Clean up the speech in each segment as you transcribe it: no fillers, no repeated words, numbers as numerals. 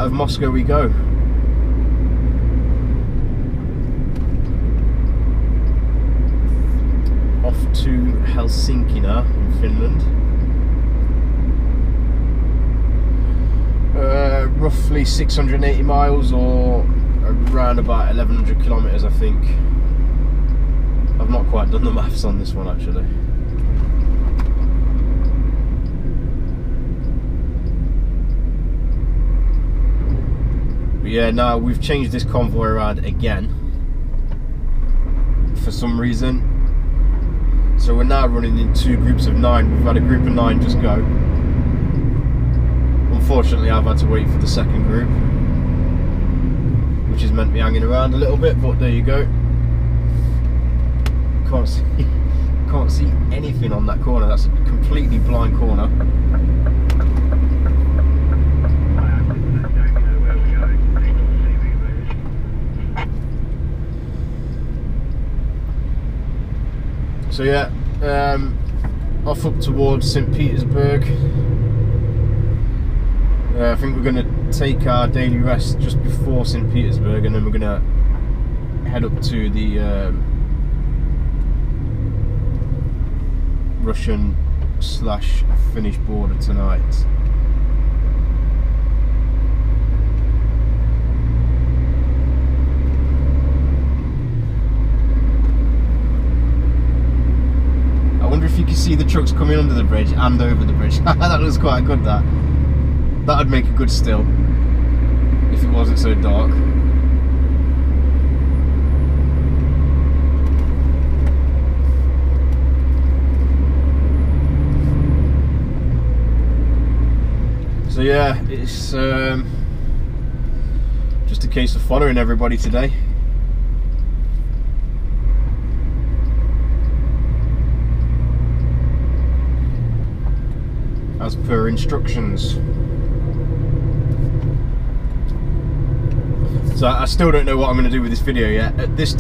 of Moscow we go. Off to Helsinki now, in Finland. Roughly 680 miles, or around about 1100 kilometers, I think. I've not quite done the maths on this one, actually. But yeah, now we've changed this convoy around again for some reason. So we're now running in 2 groups of 9. We've had a group of 9 just go. Unfortunately, I've had to wait for the second group, which is meant to be hanging around a little bit, but there you go. Can't see anything on that corner. That's a completely blind corner. So yeah, off up towards St. Petersburg. I think we're going to take our daily rest just before St. Petersburg, and then we're going to head up to the Russian/Finnish border tonight. I wonder if you can see the trucks coming under the bridge and over the bridge. That was quite good, that. That would make a good still, if it wasn't so dark. So yeah, it's just a case of following everybody today. As per instructions. So I still don't know what I'm going to do with this video yet. At this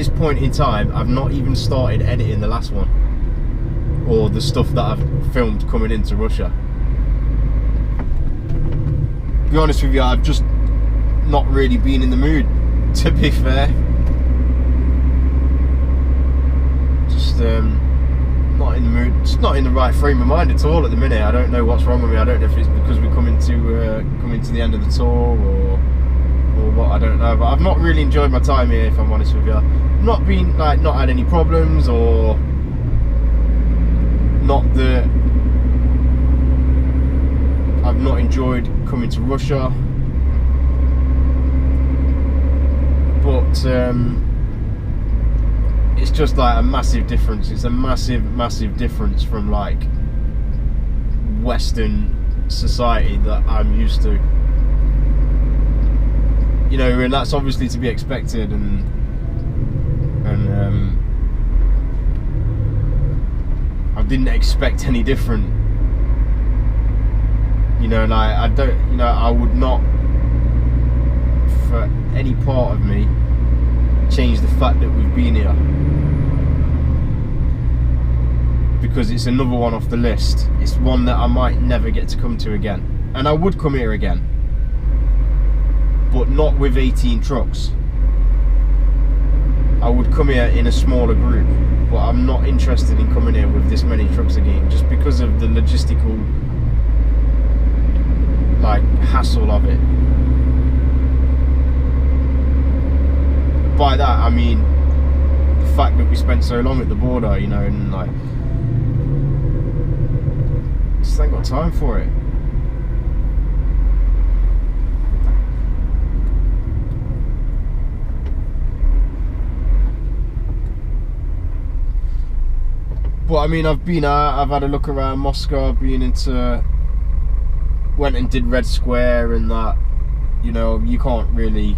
point in time, I've not even started editing the last one, or the stuff that I've filmed coming into Russia. To be honest with you, I've just not really been in the mood, to be fair. Just not in the mood, just not in the right frame of mind at all at the minute. I don't know what's wrong with me. I don't know if it's because we're coming to the end of the tour, or what, I don't know, but I've not really enjoyed my time here, if I'm honest with you. Not had any problems, or I've not enjoyed coming to Russia, but it's just like a massive difference. It's a massive difference from like Western society that I'm used to. You know, and that's obviously to be expected, and I didn't expect any different. You know, and I don't, you know, I would not, for any part of me, change the fact that we've been here, because it's another one off the list. It's one that I might never get to come to again, and I would come here again, but not with 18 trucks. I would come here in a smaller group, but I'm not interested in coming here with this many trucks again, just because of the logistical like hassle of it. By that I mean the fact that we spent so long at the border, you know, and like just ain't got time for it. But I mean, I've been out, I've had a look around Moscow, I've been went and did Red Square and that. You know, you can't really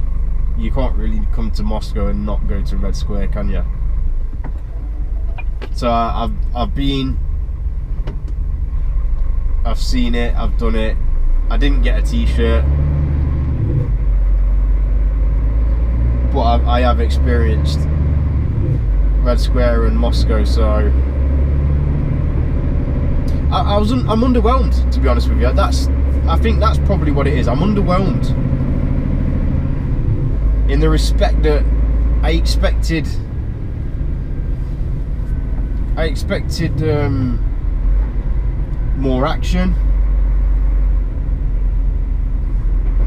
come to Moscow and not go to Red Square, can you? So I've been, I've seen it, I've done it. I didn't get a t-shirt, but I have experienced Red Square and Moscow, so I'm underwhelmed, to be honest with you. That's I think that's probably what it is. I'm underwhelmed in the respect that I expected more action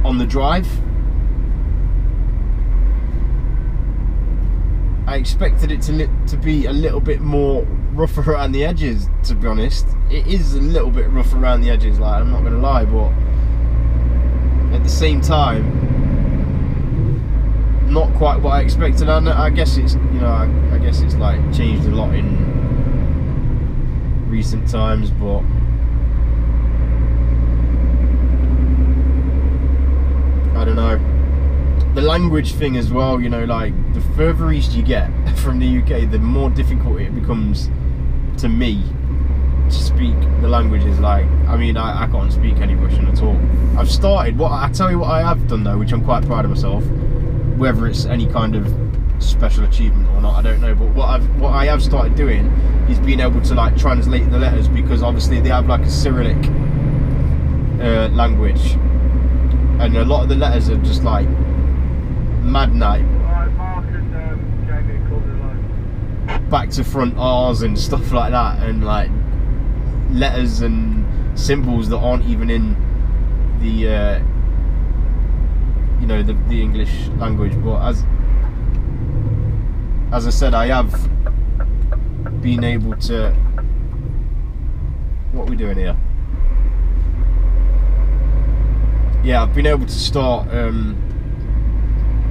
on the drive. I expected it to be a little bit more rough around the edges, to be honest. It is a little bit rough around the edges, like, I'm not gonna lie, but at the same time, not quite what I expected. And I guess it's, you know, I guess it's like changed a lot in recent times, but I don't know. The language thing as well, you know, like the further east you get from the UK, the more difficult it becomes to me to speak the languages. Like, I mean, I can't speak any Russian at all. I've started, I tell you what I have done though, which I'm quite proud of myself, whether it's any kind of special achievement or not, I don't know, but what I have started doing is being able to like translate the letters, because obviously they have like a Cyrillic language, and a lot of the letters are just like mad night, back to front R's and stuff like that, and like letters and symbols that aren't even in the you know, the English language. But as I said, I have been able to, what are we doing here? Yeah, I've been able to start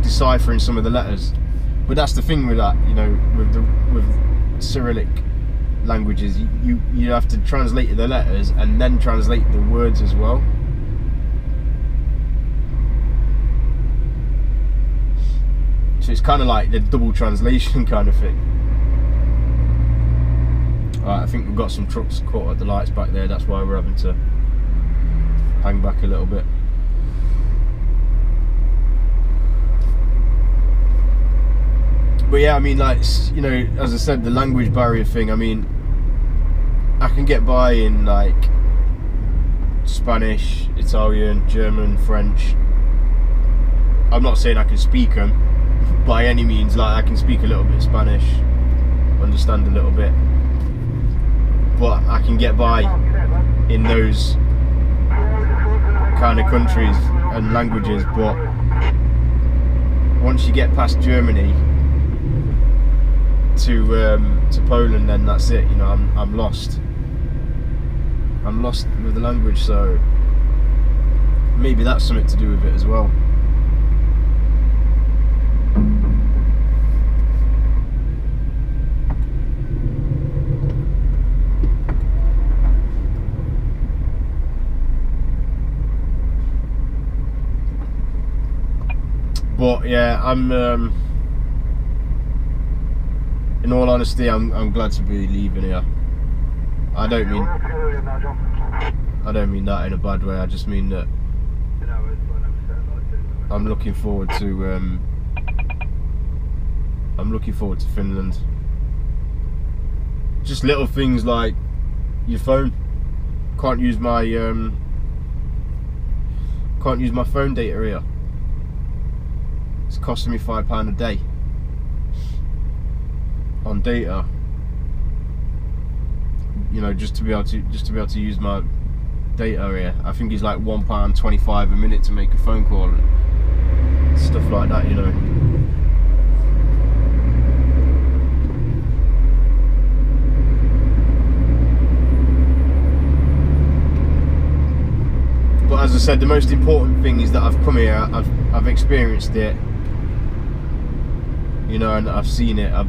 deciphering some of the letters. But that's the thing with that, you know, with Cyrillic languages, you have to translate the letters and then translate the words as well. So it's kind of like the double translation kind of thing. Alright, I think we've got some trucks caught at the lights back there, that's why we're having to hang back a little bit. But yeah, I mean, like, you know, as I said, the language barrier thing, I mean, I can get by in like Spanish, Italian, German, French. I'm not saying I can speak them by any means, like I can speak a little bit of Spanish, understand a little bit, but I can get by in those kind of countries and languages. But once you get past Germany to Poland, then that's it, you know, I'm lost. I'm lost with the language, so maybe that's something to do with it as well. But yeah, I'm in all honesty, I'm glad to be leaving here. I don't mean that in a bad way. I just mean that I'm looking forward to Finland. Just little things like your phone. Can't use my phone data here. It's costing me £5 a day on data. You know, just to be able to use my data here. I think it's like £1.25 a minute to make a phone call and stuff like that, you know. But as I said, the most important thing is that I've come here, I've experienced it, you know, and I've seen it. I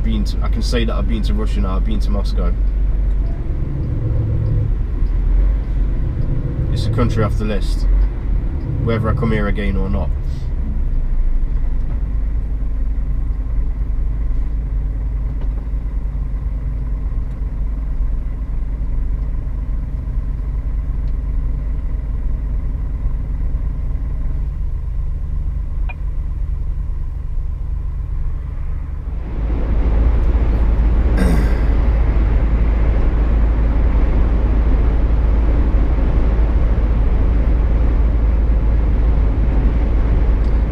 can say that I've been to Russia now. I've been to Moscow. It's a country off the list, whether I come here again or not.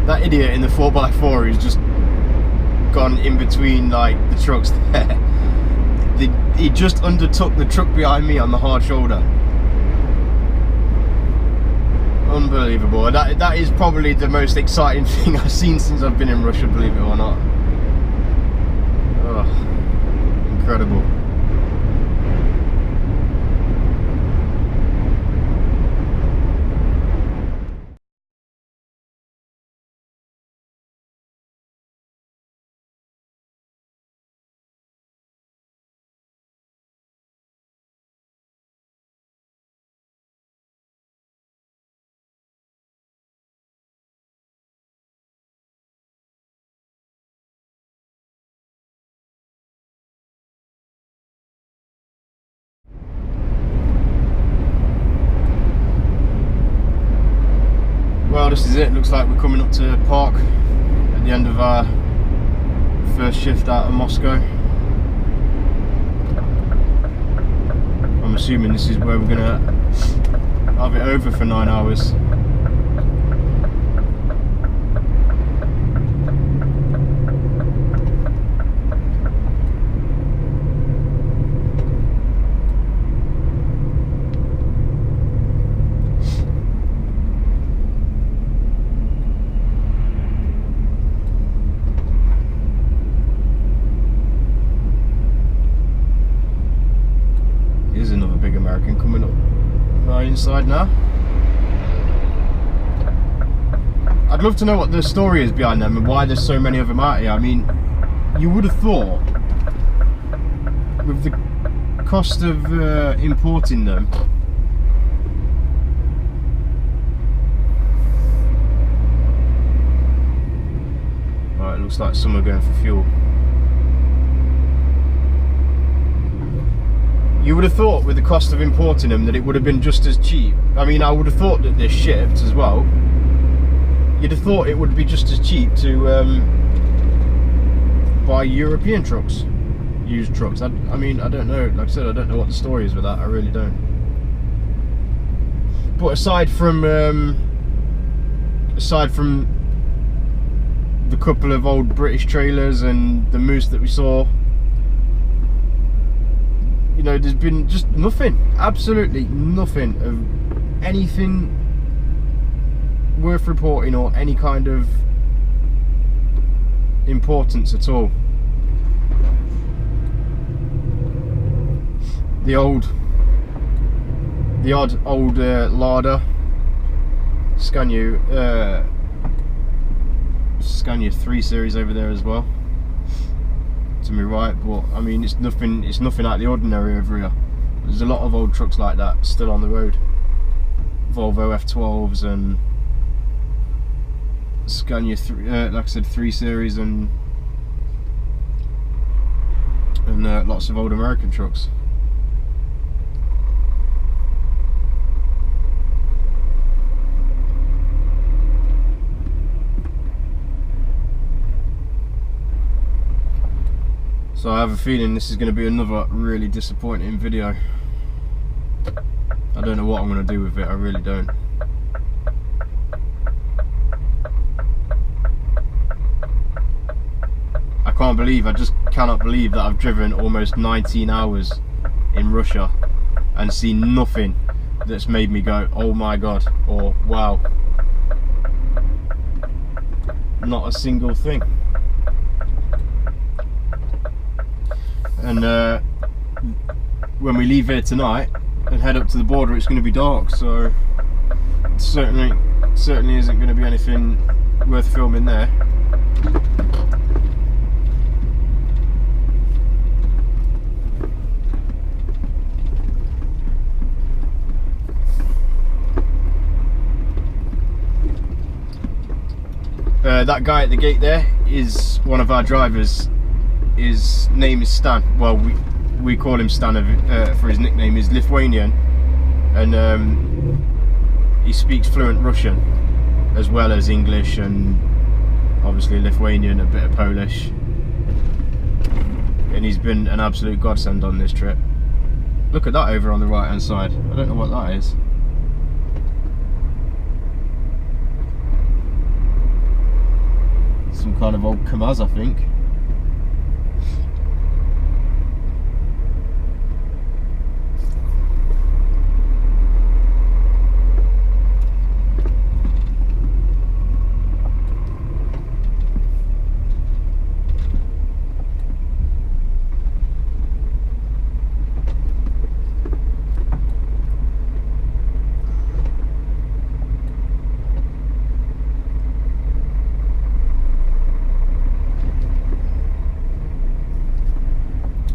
That idiot in the 4x4 who's just gone in between like the trucks there. He just undertook the truck behind me on the hard shoulder. Unbelievable. That is probably the most exciting thing I've seen since I've been in Russia, believe it or not. Oh, incredible. Well, this is it. Looks like we're coming up to park at the end of our first shift out of Moscow. I'm assuming this is where we're gonna have it over for 9 hours. Here's another big American coming up right inside now. I'd love to know what the story is behind them and why there's so many of them out here. I mean, you would have thought with the cost of importing them, right, it looks like some are going for fuel. You would have thought with the cost of importing them that it would have been just as cheap. I mean, I would have thought that they're shipped as well. You'd have thought it would be just as cheap to buy European trucks, used trucks. I mean, I don't know. Like I said, I don't know what the story is with that. I really don't. But aside from the couple of old British trailers and the moose that we saw, you know, there's been just nothing, absolutely nothing of anything worth reporting or any kind of importance at all. The odd old Lada Scania 3 Series over there as well, to me right, but I mean it's nothing out of the ordinary over here. There's a lot of old trucks like that still on the road. Volvo F12s and Scania 3, like I said, 3 Series and lots of old American trucks. So I have a feeling this is going to be another really disappointing video. I don't know what I'm going to do with it, I really don't. I just cannot believe that I've driven almost 19 hours in Russia and seen nothing that's made me go, oh my god, or wow. Not a single thing. And when we leave here tonight and head up to the border, it's going to be dark, so it certainly isn't going to be anything worth filming there. That guy at the gate there is one of our drivers. His name is Stan. Well, we call him Stan for his nickname. He's Lithuanian, and he speaks fluent Russian as well as English and obviously Lithuanian, a bit of Polish. And he's been an absolute godsend on this trip. Look at that over on the right hand side. I don't know what that is. some kind of old Kamaz, I think.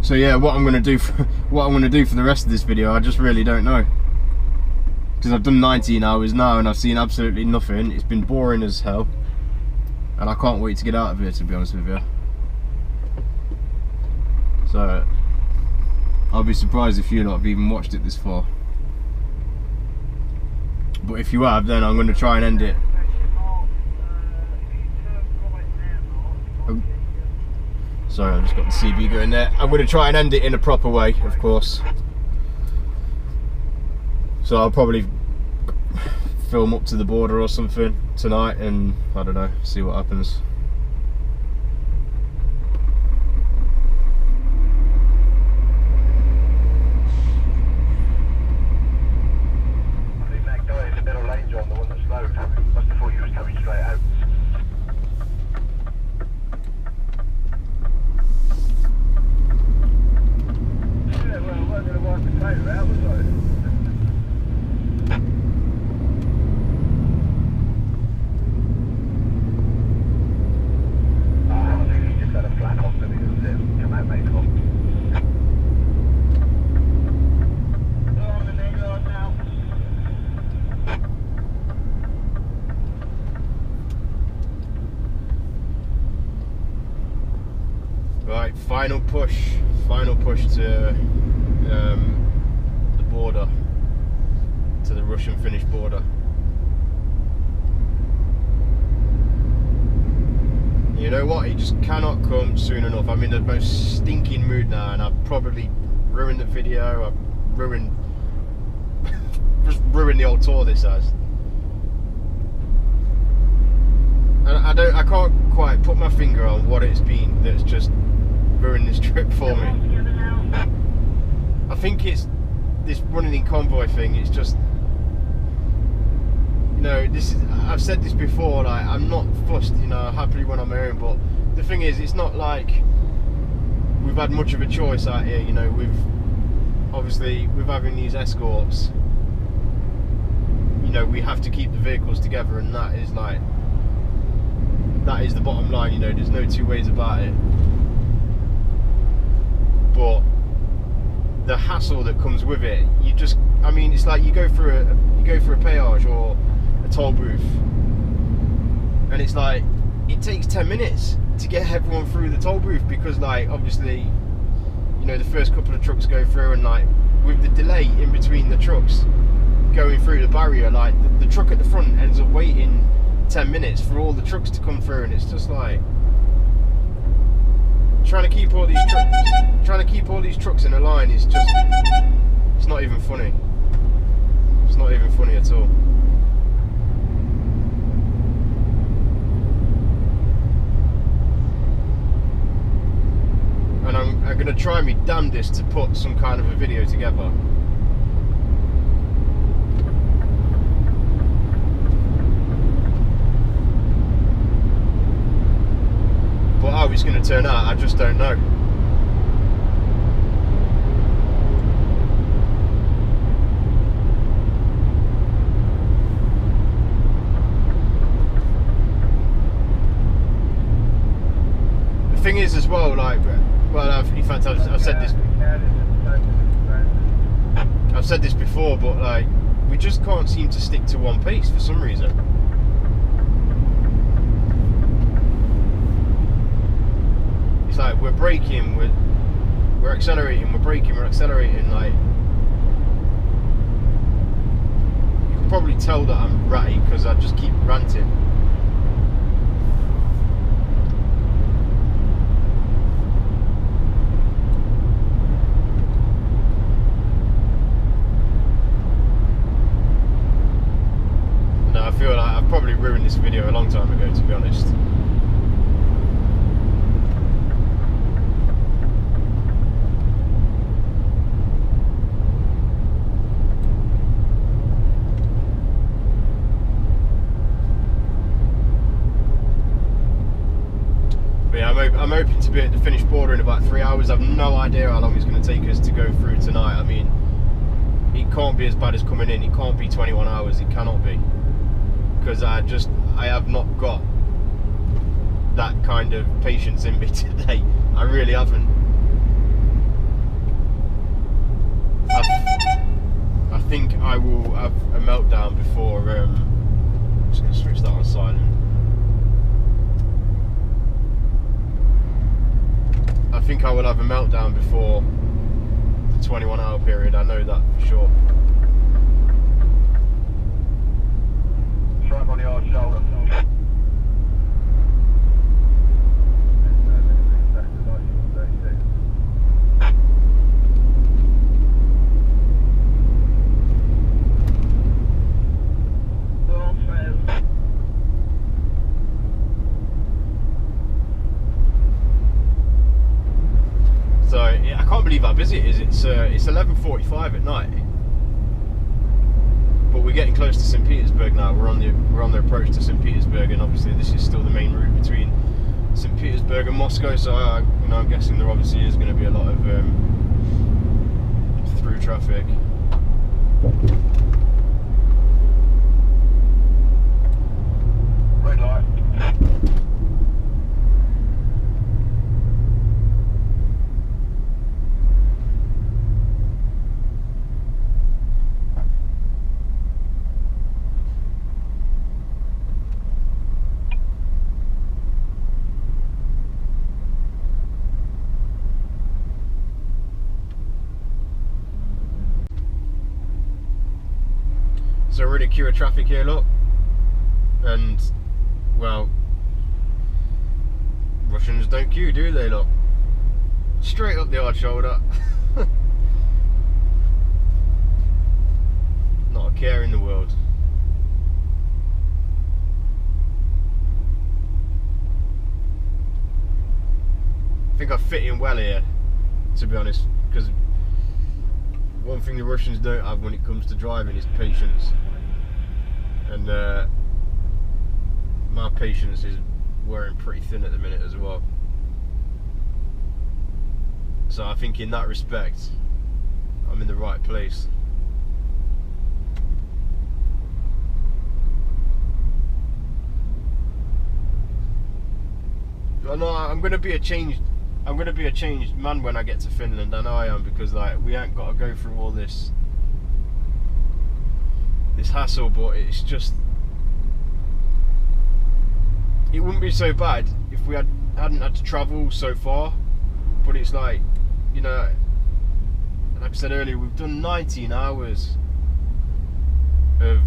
So yeah, what I'm gonna do for the rest of this video, I just really don't know, because I've done 19 hours now and I've seen absolutely nothing. It's been boring as hell, and I can't wait to get out of here, to be honest with you. So I'll be surprised if you lot have even watched it this far. But if you have, then I'm going to try and end it. Oh. Sorry, I've just got the CB going there. I'm going to try and end it in a proper way, of course. So I'll probably film up to the border or something tonight, and I don't know, see what happens. I think that guy is a better range on the one that's low. That's before you was coming straight out. Yeah, well, I wasn't going to wipe the tailor out, was I? I think he just had a flat off, didn't he? Come out, mate, come on. Go on, the nigger on now. Right, final push to the border, to the Russian-Finnish border. You know what? He just cannot come soon enough. I'm in the most stinking mood now, and I've probably ruined the video. I've ruined, just ruined the old tour this has. And I can't quite put my finger on what it's been that's just ruined this trip for me. I think it's this running in convoy thing. It's just, you know, this is, I've said this before, like, I'm not fussed, you know, happily when I'm home, but the thing is, it's not like we've had much of a choice out here, you know. Obviously with having these escorts, you know, we have to keep the vehicles together, and that is like, that is the bottom line, you know. There's no two ways about it. But the hassle that comes with it, you just, I mean, it's like you go through a péage or a toll booth, and it's like it takes 10 minutes to get everyone through the toll booth, because, like, obviously, you know, the first couple of trucks go through, and like with the delay in between the trucks going through the barrier, like the truck at the front ends up waiting 10 minutes for all the trucks to come through, and it's just like trying to keep all these trucks in a line is just, it's not even funny. It's not even funny at all. And I'm going to try my damnedest to put some kind of a video together. But how it's going to turn out, I just don't know. The thing is as well, like, well, in fact, I've said this before, but like, we just can't seem to stick to one piece for some reason. It's like we're braking, we're accelerating, we're braking, we're accelerating. Like, you can probably tell that I'm ratty because I just keep ranting. No, I feel like I've probably ruined this video a long time ago, to be honest. I'm hoping to be at the Finnish border in about 3 hours. I've no idea how long it's going to take us to go through tonight. I mean, it can't be as bad as coming in. It can't be 21 hours. It cannot be, because I have not got that kind of patience in me today. I really haven't. I think I will have a meltdown before. I'm just going to switch that on silent. I think I will have a meltdown before the 21-hour period. I know that for sure. Strike on the hard shoulder. So yeah, I can't believe how busy it is. It's 11:45 at night, but we're getting close to St. Petersburg now. We're on the approach to St. Petersburg, and obviously this is still the main route between St. Petersburg and Moscow. So I'm guessing there obviously is going to be a lot of through traffic. Red light. So we're in a queue of traffic here, look, and well, Russians don't queue, do they, look? Straight up the hard shoulder. Not a care in the world. I think I fit in well here, to be honest, because one thing the Russians don't have when it comes to driving is patience, and my patience is wearing pretty thin at the minute as well. So I think in that respect, I'm in the right place. But no, I'm gonna be a changed man when I get to Finland. I know I am, because like we ain't got to go through all this hassle, but it's just, it wouldn't be so bad if we hadn't had to travel so far. But it's like, you know, like I said earlier, we've done 19 hours of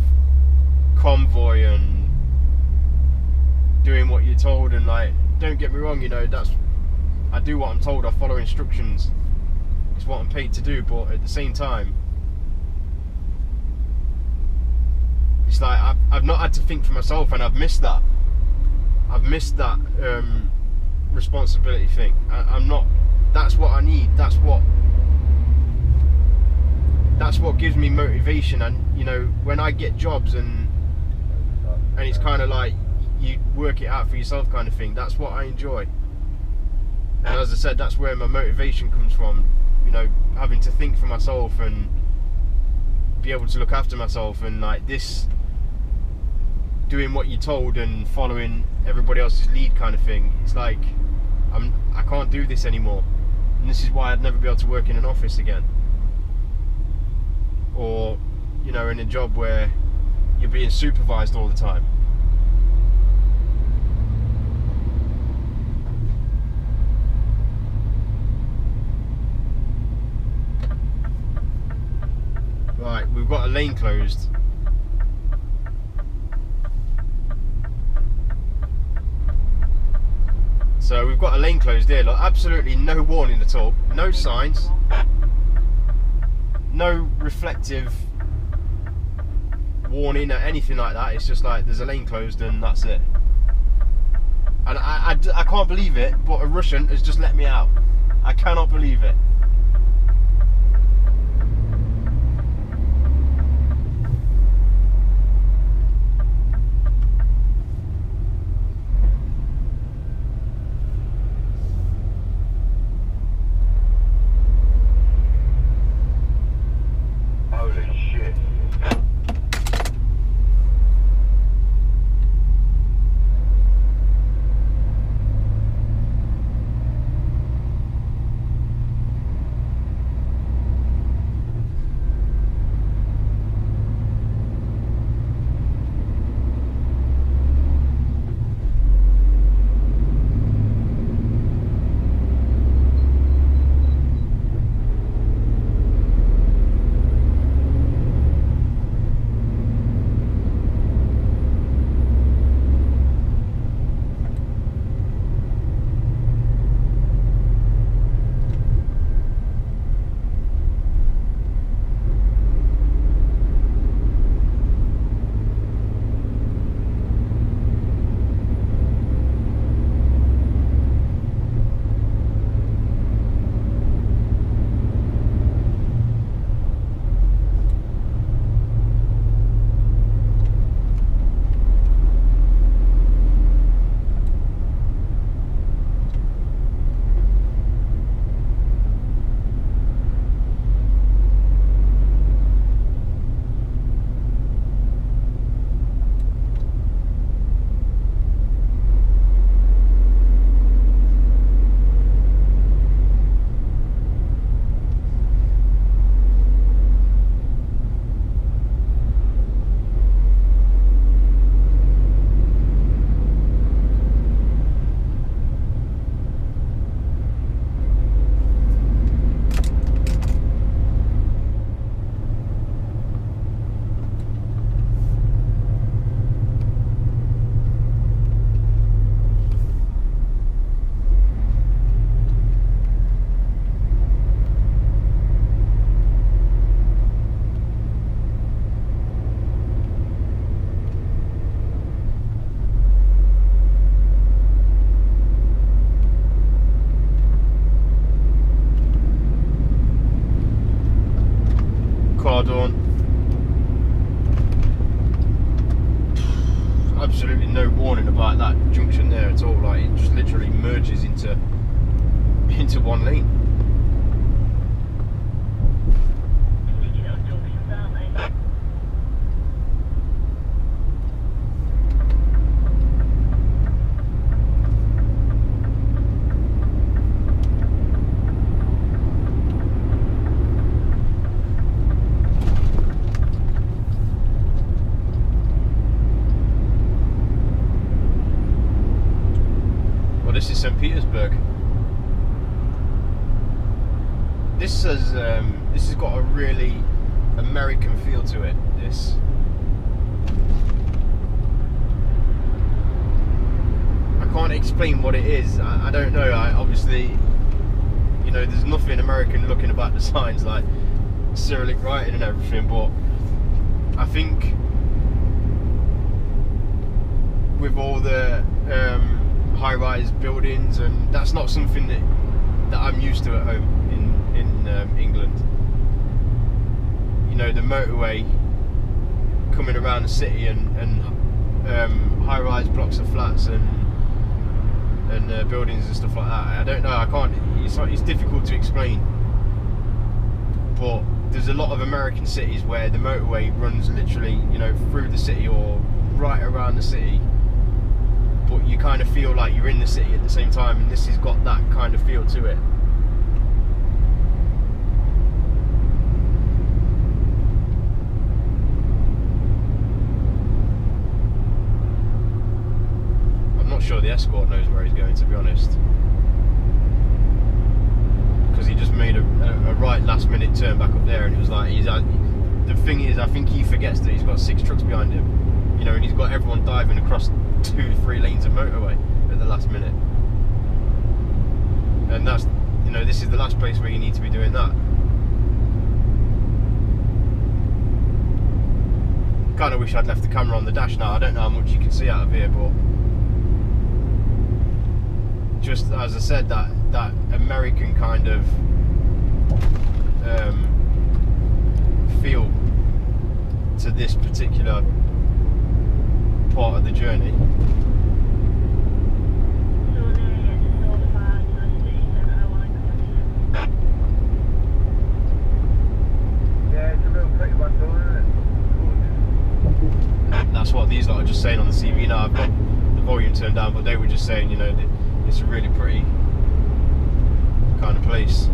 convoy and doing what you're told, and like, don't get me wrong, you know, I do what I'm told, I follow instructions, it's what I'm paid to do, but at the same time, it's like I've not had to think for myself, and I've missed that responsibility thing. I'm not, that's what I need, that's what gives me motivation. And you know, when I get jobs and it's kind of like you work it out for yourself kind of thing, that's what I enjoy. And as I said, that's where my motivation comes from, you know, having to think for myself and be able to look after myself, and like this, doing what you're told and following everybody else's lead kind of thing. It's like, I can't do this anymore, and this is why I'd never be able to work in an office again, or you know, in a job where you're being supervised all the time. Right, we've got a lane closed. So we've got a lane closed here, like absolutely no warning at all, no signs, no reflective warning or anything like that. It's just like there's a lane closed and that's it. And I can't believe it, but a Russian has just let me out. I cannot believe it. done. Absolutely no warning about that junction there at all. Like it just literally merges into one lane. This is St. Petersburg. This has got a really American feel to it. This. I can't explain what it is. I don't know. Obviously, you know, there's nothing American looking about the signs like Cyrillic writing and everything, but I think with all the high-rise buildings, and that's not something that I'm used to at home in England. You know, the motorway coming around the city and high-rise blocks of flats and buildings and stuff like that. I don't know. I can't. It's difficult to explain. But there's a lot of American cities where the motorway runs literally, you know, through the city or right around the city. But you kind of feel like you're in the city at the same time, and this has got that kind of feel to it. I'm not sure the escort knows where he's going, to be honest, because he just made a right last minute turn back up there, and it was like the thing is, I think he forgets that he's got 6 trucks behind him, you know, and he's got everyone diving across 2-3 lanes of motorway at the last minute, and that's, you know, this is the last place where you need to be doing that. Kind of wish I'd left the camera on the dash now. I don't know how much you can see out of here, but just as I said, that American kind of feel to this particular part of the journey. Yeah, it's a real pretty one, isn't it? That's what these lot are just saying on the CV now. I've got the volume turned down, but they were just saying, you know, it's a really pretty kind of place.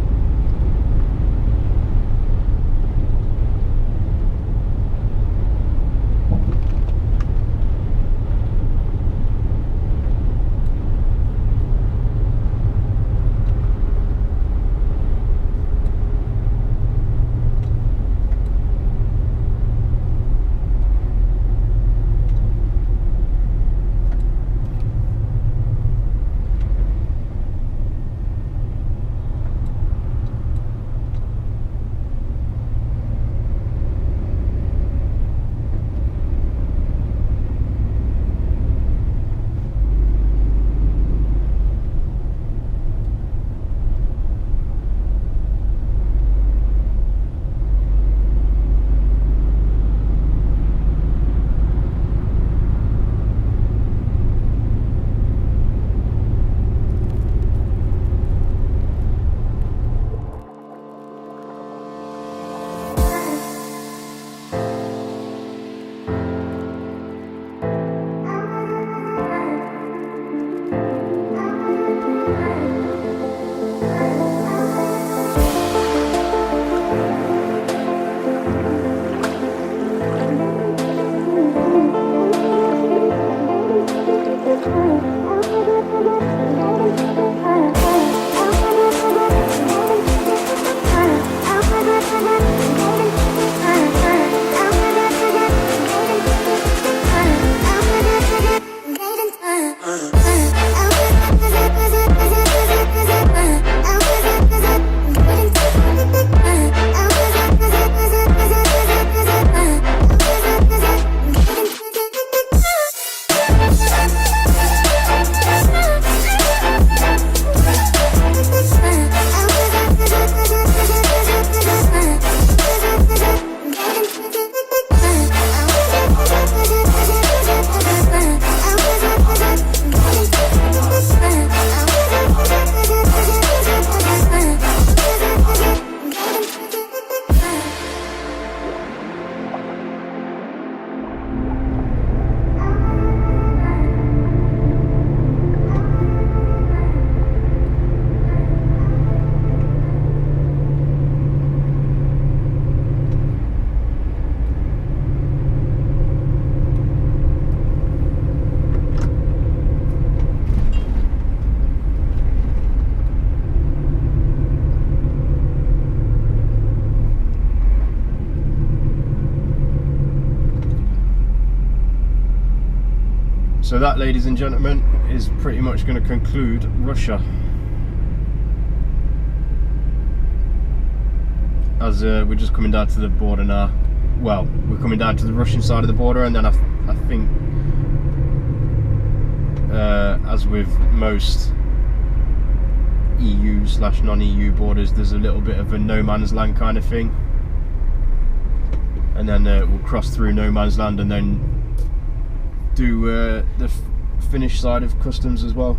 So that, ladies and gentlemen, is pretty much going to conclude Russia. As we're just coming down to the border now. Well, we're coming down to the Russian side of the border, and then I think, as with most EU/non-EU borders, there's a little bit of a no man's land kind of thing, and then we'll cross through no man's land and then do the Finnish side of customs as well.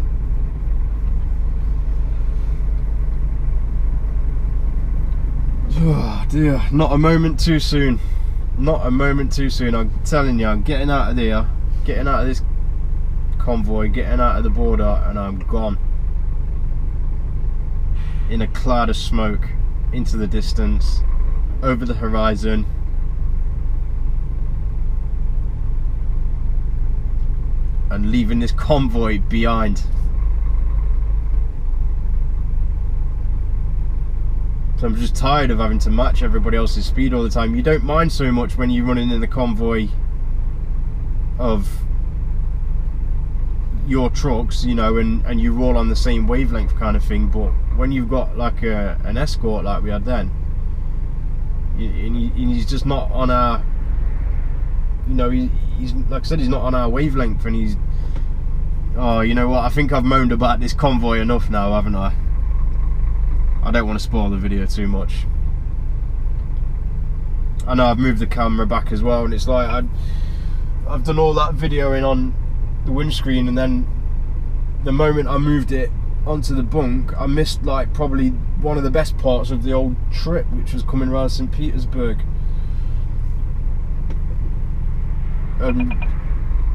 Oh dear, not a moment too soon. Not a moment too soon. I'm telling you, I'm getting out of there, getting out of this convoy, getting out of the border, and I'm gone. In a cloud of smoke, into the distance, over the horizon. And leaving this convoy behind. So I'm just tired of having to match everybody else's speed all the time. You don't mind so much when you're running in the convoy of your trucks, you know, and you're all on the same wavelength kind of thing. But when you've got like an escort like we had then, and he's just not on our, you know, he's like I said, he's not on our wavelength, and he's, oh, you know what, I think I've moaned about this convoy enough now, haven't I? I don't want to spoil the video too much. I know I've moved the camera back as well, and it's like I've done all that videoing on the windscreen, and then the moment I moved it onto the bunk, I missed like probably one of the best parts of the old trip, which was coming around St. Petersburg. And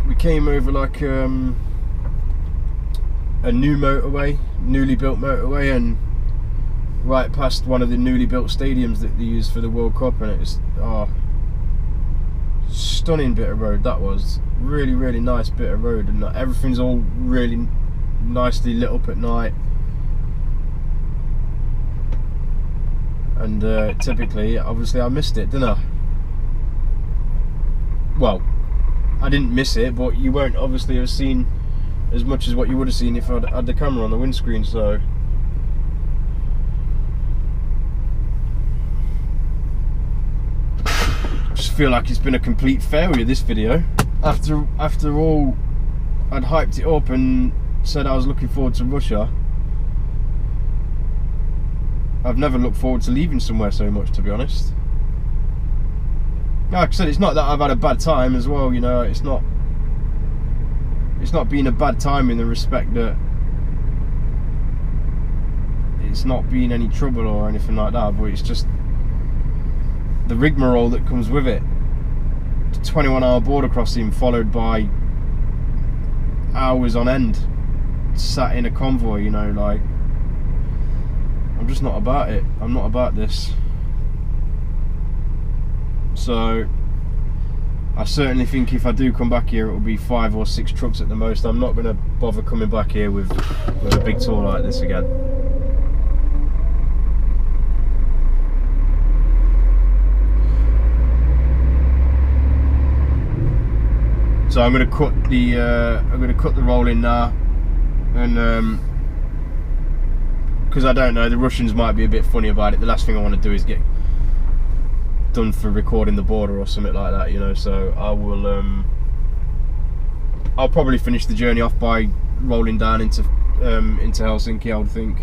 we came over like a new motorway, newly built motorway, and right past one of the newly built stadiums that they use for the World Cup, and it's stunning bit of road. That was really, really nice bit of road, and everything's all really nicely lit up at night. And typically, obviously, I missed it, didn't I? Well, I didn't miss it, but you won't obviously have seen as much as what you would have seen if I'd had the camera on the windscreen. So just feel like it's been a complete failure, this video. After all, I'd hyped it up and said I was looking forward to Russia. I've never looked forward to leaving somewhere so much, to be honest. Like I said, it's not that I've had a bad time as well, you know, it's not been a bad time in the respect that it's not been any trouble or anything like that, but it's just the rigmarole that comes with it. 21-hour border crossing followed by hours on end sat in a convoy, you know, like, I'm just not about it. I'm not about this. So I certainly think if I do come back here, it will be 5 or 6 trucks at the most. I'm not going to bother coming back here with a big tour like this again. So I'm going to cut the roll in now, and because I don't know, the Russians might be a bit funny about it. The last thing I want to do is get done for recording the border or something like that, you know. So I will I'll probably finish the journey off by rolling down into Helsinki, I would think.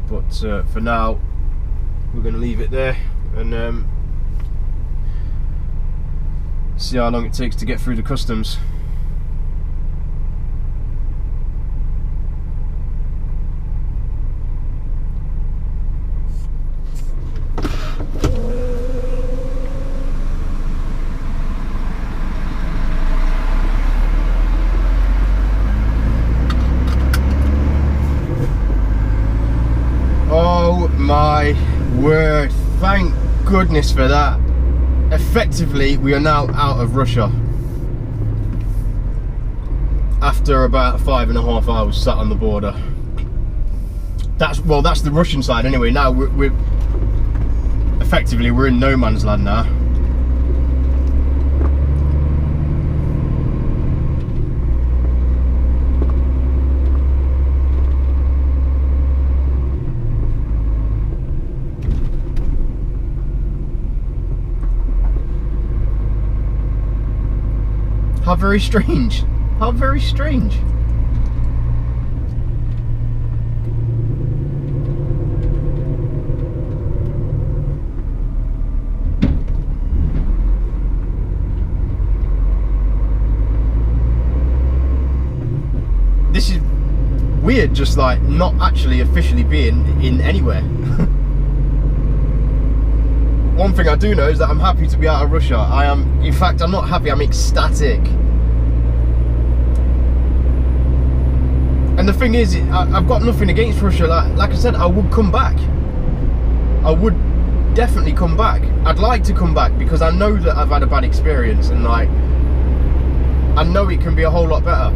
But for now, we're going to leave it there and see how long it takes to get through the customs. Oh my word, thank goodness for that. Effectively, we are now out of Russia after about 5.5 hours sat on the border. That's the Russian side anyway. Now we're effectively, we're in no man's land now. very strange. How very strange. This is weird, just like not actually officially being in anywhere. One thing I do know is that I'm happy to be out of Russia. I am, in fact, I'm not happy, I'm ecstatic. And the thing is, I've got nothing against Russia. Like I said, I would come back. I would definitely come back. I'd like to come back because I know that I've had a bad experience, and like, I know it can be a whole lot better.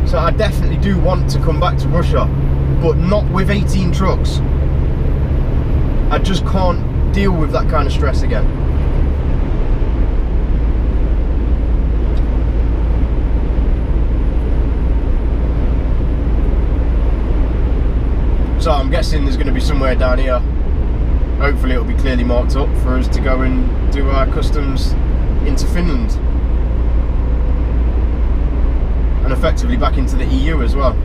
So I definitely do want to come back to Russia, but not with 18 trucks. I just can't deal with that kind of stress again. So I'm guessing there's going to be somewhere down here. Hopefully it'll be clearly marked up for us to go and do our customs into Finland. And effectively back into the EU as well.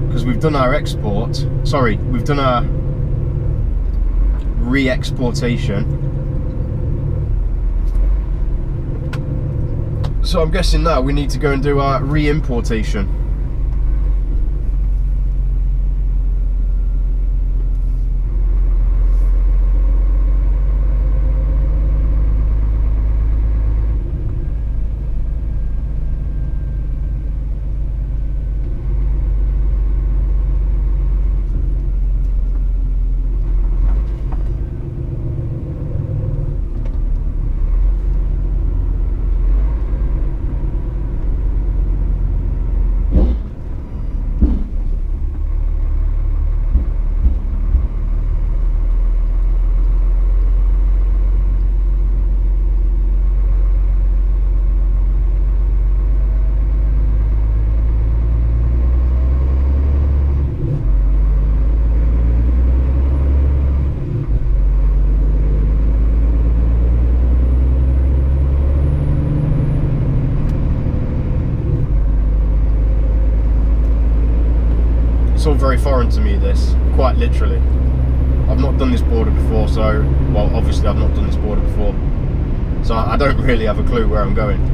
Because we've done our export, sorry, we've done our re-exportation. So I'm guessing now we need to go and do our re-importation. It's all very foreign to me, this, quite literally. I've not done this border before, so, well, obviously I've not done this border before, so I don't really have a clue where I'm going.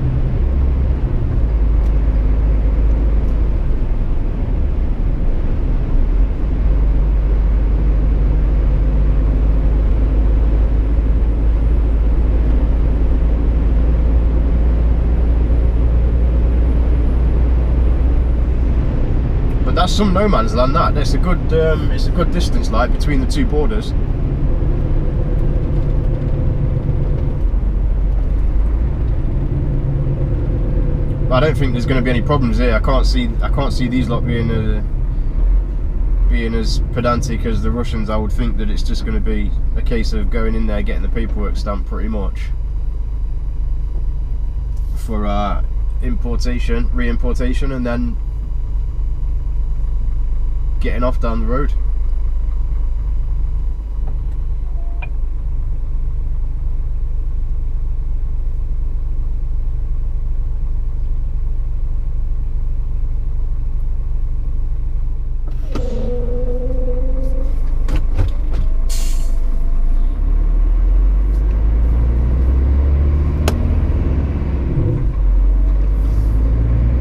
That's some no man's land. That's a good. It's a good distance, like between the two borders. But I don't think there's going to be any problems here. I can't see these lot being as pedantic as the Russians. I would think that it's just going to be a case of going in there, getting the paperwork stamped, pretty much, for importation, re-importation, and then getting off down the road.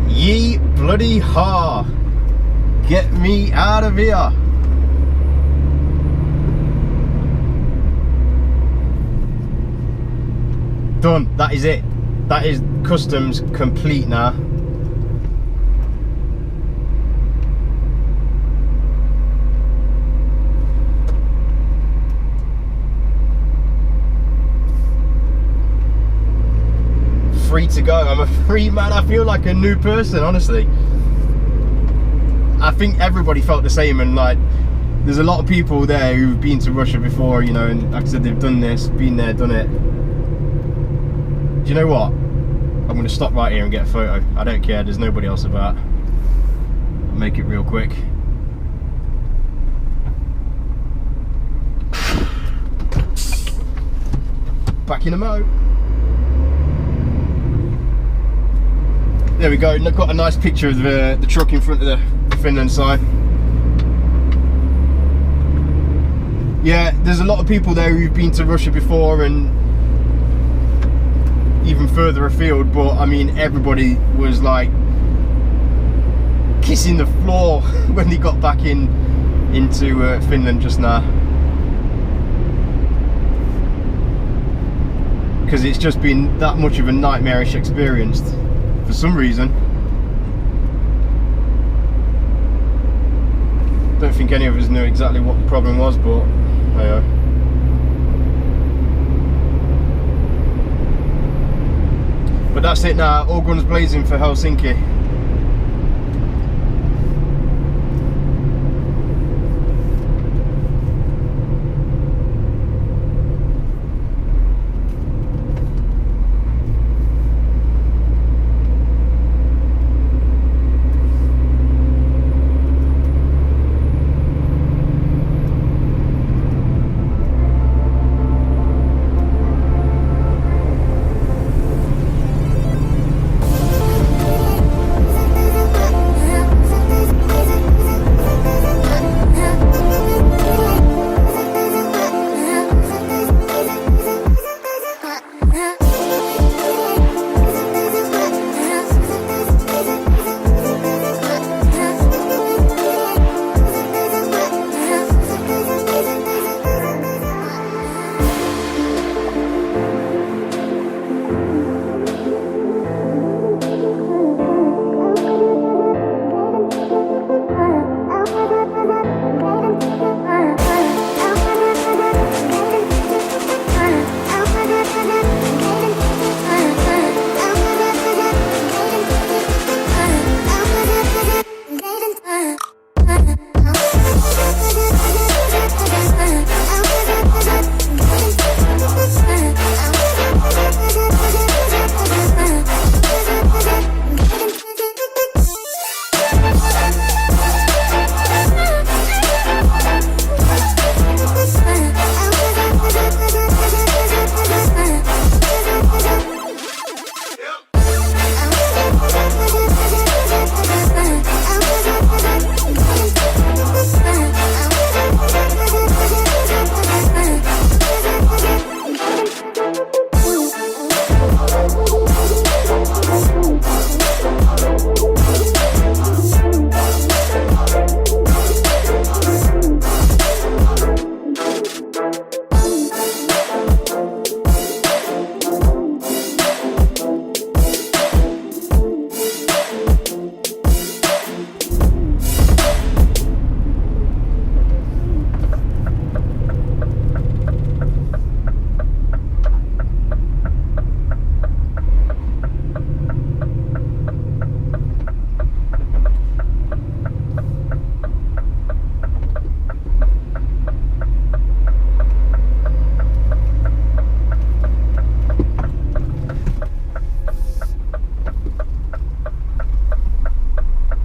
Ye bloody ha! Get me out of here! Done. That is it. That is customs complete now. Free to go. I'm a free man. I feel like a new person, honestly. I think everybody felt the same, and like there's a lot of people there who've been to Russia before, you know, and like I said, they've done this, been there, done it. Do you know what? I'm going to stop right here and get a photo. I don't care, there's nobody else about. I'll make it real quick. Back in a mo. There we go, got a nice picture of the truck in front of the Finland sign. Yeah, there's a lot of people there who've been to Russia before and even further afield, but I mean, everybody was like kissing the floor when they got back into Finland just now. Because it's just been that much of a nightmarish experience for some reason. Don't think any of us knew exactly what the problem was, but but that's it now, all guns blazing for Helsinki.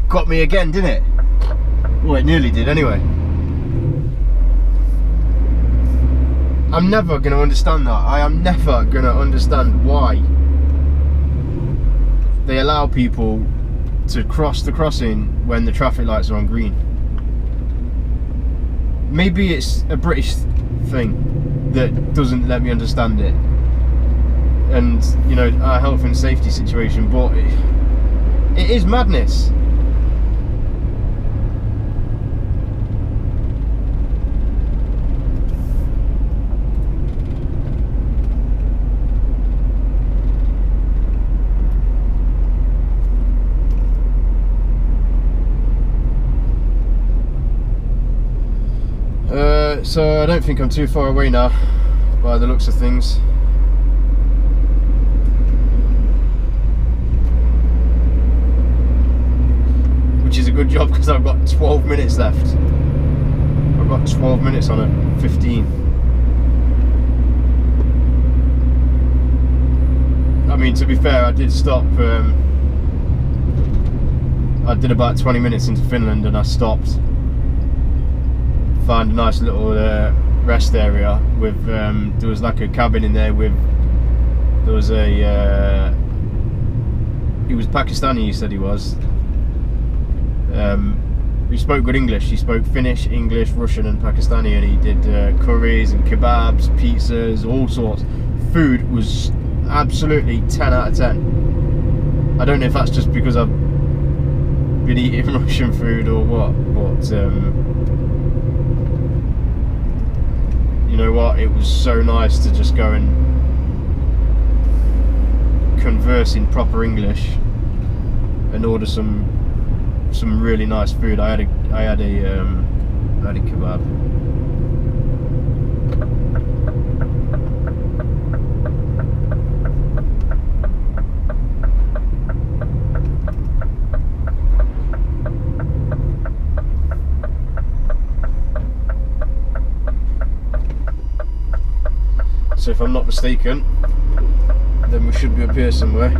Got me again, didn't it? Well, it nearly did anyway. I'm never going to understand that. I am never going to understand why they allow people to cross the crossing when the traffic lights are on green. Maybe it's a British thing that doesn't let me understand it, and you know, our health and safety situation, but it is madness. So I don't think I'm too far away now, by the looks of things. Which is a good job, because I've got 12 minutes left. I've got 12 minutes on it, 15. I mean, to be fair, I did stop. I did about 20 minutes into Finland, and I stopped. Found a nice little rest area with. There was like a cabin in there with. There was a. He was Pakistani. He said he was. He spoke good English. He spoke Finnish, English, Russian, and Pakistani, and he did curries and kebabs, pizzas, all sorts. Food was absolutely 10 out of 10. I don't know if that's just because I've been eating Russian food or what, but you know what? It was so nice to just go and converse in proper English and order some really nice food. I had a kebab. So if I'm not mistaken, then we should be up here somewhere.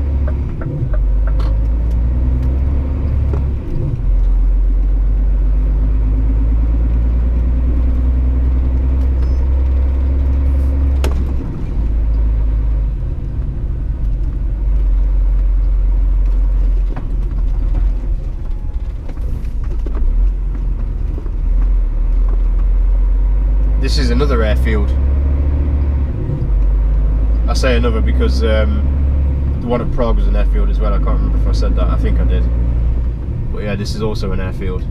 This is another airfield. I say another because the one at Prague was an airfield as well. I can't remember if I said that. I think I did. But yeah, this is also an airfield.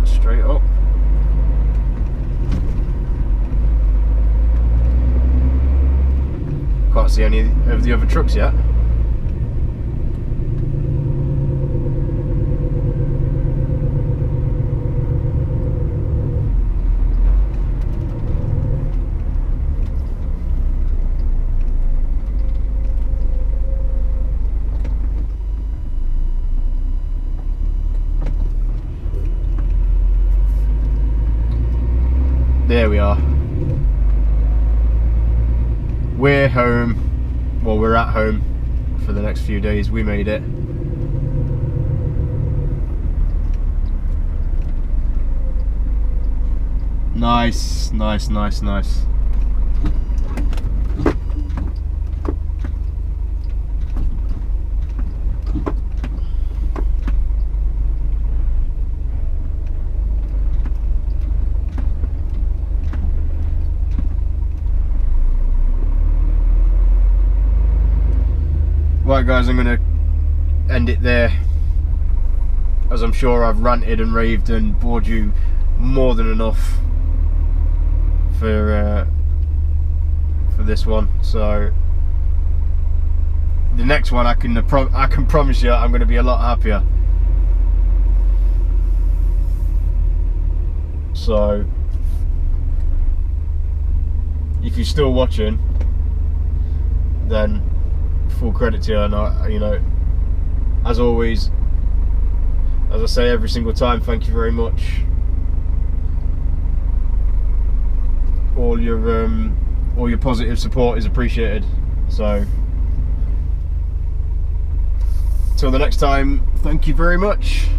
Straight up. Can't see any of the other trucks yet. There we are. We're home. Well, we're at home for the next few days. We made it. Nice, nice, nice, nice. Right guys, I'm going to end it there, as I'm sure I've ranted and raved and bored you more than enough for this one. So the next one I can promise you I'm going to be a lot happier. So if you're still watching, then full credit to you. And you know, as always, as I say every single time, thank you very much. All your positive support is appreciated. So till the next time, thank you very much.